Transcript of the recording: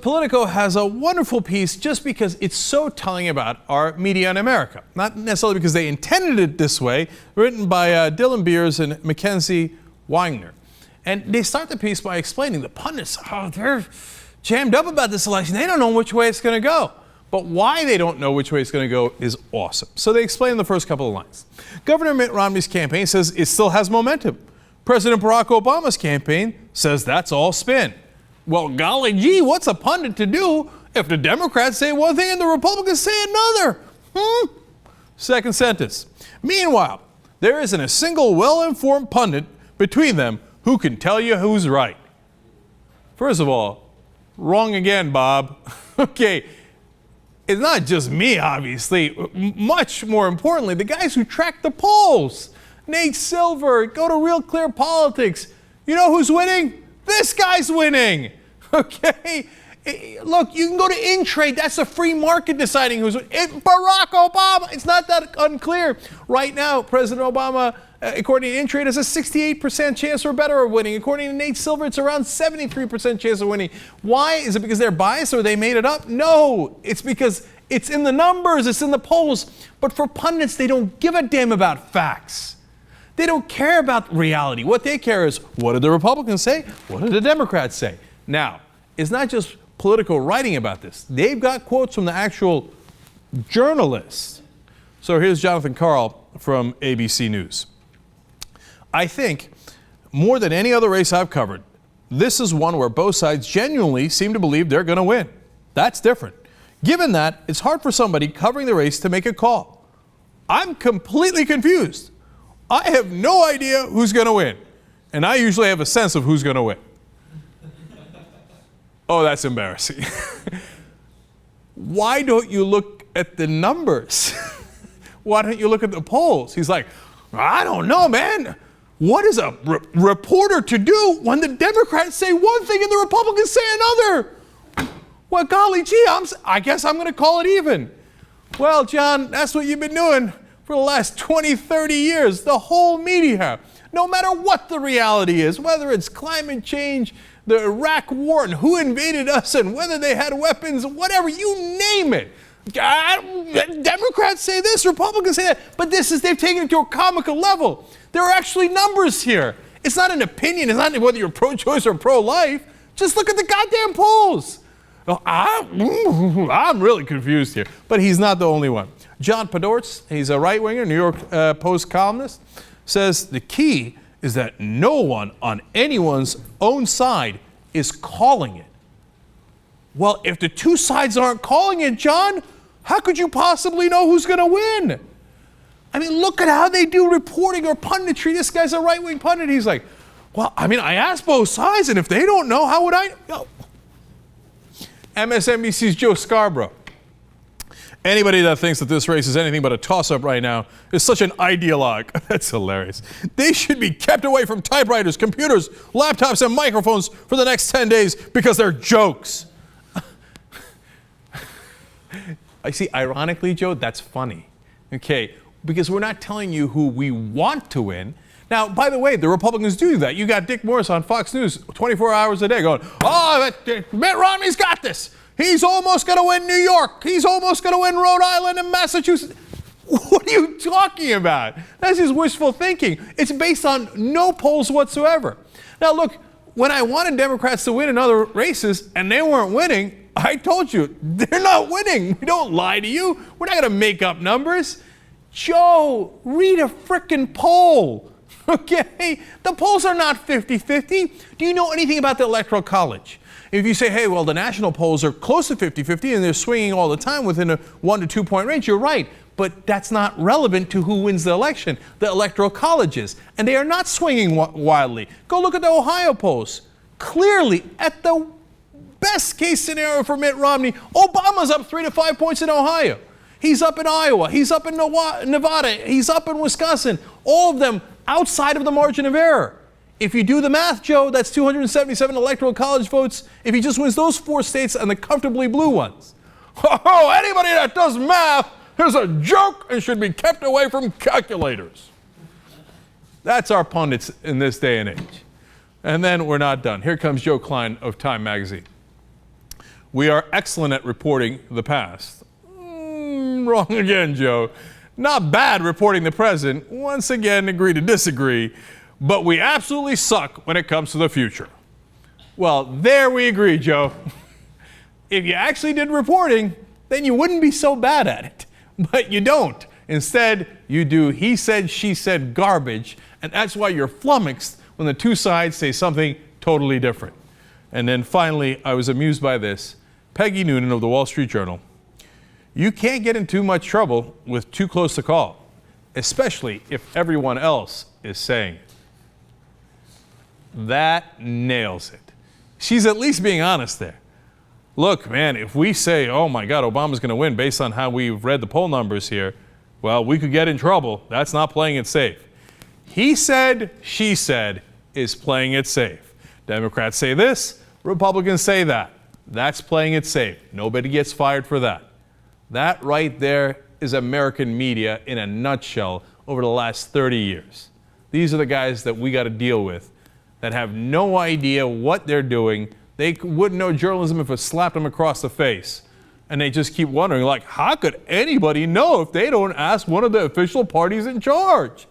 Politico has a wonderful piece just because it's so telling about our media in America. Not necessarily because they intended it this way, written by Dylan Beers and Mackenzie Wagner. And they start the piece by explaining the pundits, they're jammed up about this election. They don't know which way it's going to go. But why they don't know which way it's going to go is awesome. So they explain the first couple of lines. Governor Mitt Romney's campaign says it still has momentum. President Barack Obama's campaign says that's all spin. Well, golly gee, what's a pundit to do if the Democrats say one thing and the Republicans say another? Second sentence. Meanwhile, there isn't a single well-informed pundit between them who can tell you who's right. First of all, wrong again, Bob. Okay, it's not just me, obviously. Much more importantly, the guys who track the polls. Nate Silver, go to Real Clear Politics. You know who's winning? This guy's winning, okay? Look, you can go to InTrade. That's a free market deciding who's winning. Barack Obama, it's not that unclear. Right now, President Obama, according to InTrade, has a 68% chance or better of winning. According to Nate Silver, it's around 73% chance of winning. Why? Is it because they're biased or they made it up? No, it's because it's in the numbers, it's in the polls. But for pundits, they don't give a damn about facts. They don't care about reality. What they care is, what did the Republicans say? What did the Democrats say? Now, it's not just Politico writing about this. They've got quotes from the actual journalists. So here's Jonathan Karl from ABC News. I think, more than any other race I've covered, this is one where both sides genuinely seem to believe they're going to win. That's different. Given that, it's hard for somebody covering the race to make a call. I'm completely confused. I have no idea who's going to win. And I usually have a sense of who's going to win. Oh, that's embarrassing. Why don't you look at the numbers? Why don't you look at the polls? He's like, I don't know, man. What is a reporter to do when the Democrats say one thing and the Republicans say another? Well, golly gee, I guess I'm going to call it even. Well, John, that's what you've been doing for the last 20, 30 years, the whole media. No matter what the reality is, whether it's climate change, the Iraq war, and who invaded us, and whether they had weapons, whatever, you name it. Democrats say this, Republicans say that, but they've taken it to a comical level. There are actually numbers here. It's not an opinion. It's not whether you're pro-choice or pro-life. Just look at the goddamn polls. I'm really confused here. But he's not the only one. John Pundits, he's a right-winger, New York Post columnist, says the key is that no one on anyone's own side is calling it. Well, if the two sides aren't calling it, John, how could you possibly know who's going to win? I mean, look at how they do reporting or punditry. This guy's a right-wing pundit. He's like, well, I mean, I asked both sides, and if they don't know, how would I know? MSNBC's Joe Scarborough. Anybody that thinks that this race is anything but a toss-up right now is such an ideologue. That's hilarious. They should be kept away from typewriters, computers, laptops, and microphones for the next 10 days because they're jokes. I see, ironically, Joe, that's funny. Okay, because we're not telling you who we want to win. Now, by the way, the Republicans do that. You got Dick Morris on Fox News 24 hours a day going, Mitt Romney's got this. He's almost going to win New York. He's almost going to win Rhode Island and Massachusetts. What are you talking about? That's just wishful thinking. It's based on no polls whatsoever. Now, look, when I wanted Democrats to win in other races and they weren't winning, I told you, they're not winning. We don't lie to you. We're not going to make up numbers. Joe, read a frickin' poll. Okay? The polls are not 50-50. Do you know anything about the Electoral College? If you say, hey, well, the national polls are close to 50-50 and they're swinging all the time within a 1 to 2 point range, you're right. But that's not relevant to who wins the election, the Electoral Colleges. And they are not swinging wildly. Go look at the Ohio polls. Clearly, at the best case scenario for Mitt Romney, Obama's up 3 to 5 points in Ohio. He's up in Iowa. He's up in Nevada. He's up in Wisconsin. All of them outside of the margin of error. If you do the math, Joe, that's 277 Electoral College votes if he just wins those 4 states and the comfortably blue ones. Oh, anybody that does math is a joke and should be kept away from calculators. That's our pundits in this day and age. And then we're not done. Here comes Joe Klein of Time magazine. We are excellent at reporting the past. Wrong again, Joe. Not bad reporting the present. Once again, agree to disagree. But we absolutely suck when it comes to the future. Well, there we agree, Joe. If you actually did reporting, then you wouldn't be so bad at it. But you don't. Instead, you do he said, she said garbage, and that's why you're flummoxed when the two sides say something totally different. And then finally, I was amused by this. Peggy Noonan of the Wall Street Journal. You can't get in too much trouble with too close to call, especially if everyone else is saying it. That nails it. She's at least being honest there. Look, man, if we say, oh my God, Obama's going to win based on how we've read the poll numbers here, well, we could get in trouble. That's not playing it safe. He said, she said is playing it safe. Democrats say this, Republicans say that. That's playing it safe. Nobody gets fired for that. That right there is American media in a nutshell over the last 30 years. These are the guys that we got to deal with that have no idea what they're doing. They wouldn't know journalism if it slapped them across the face. And they just keep wondering, like, how could anybody know if they don't ask one of the official parties in charge?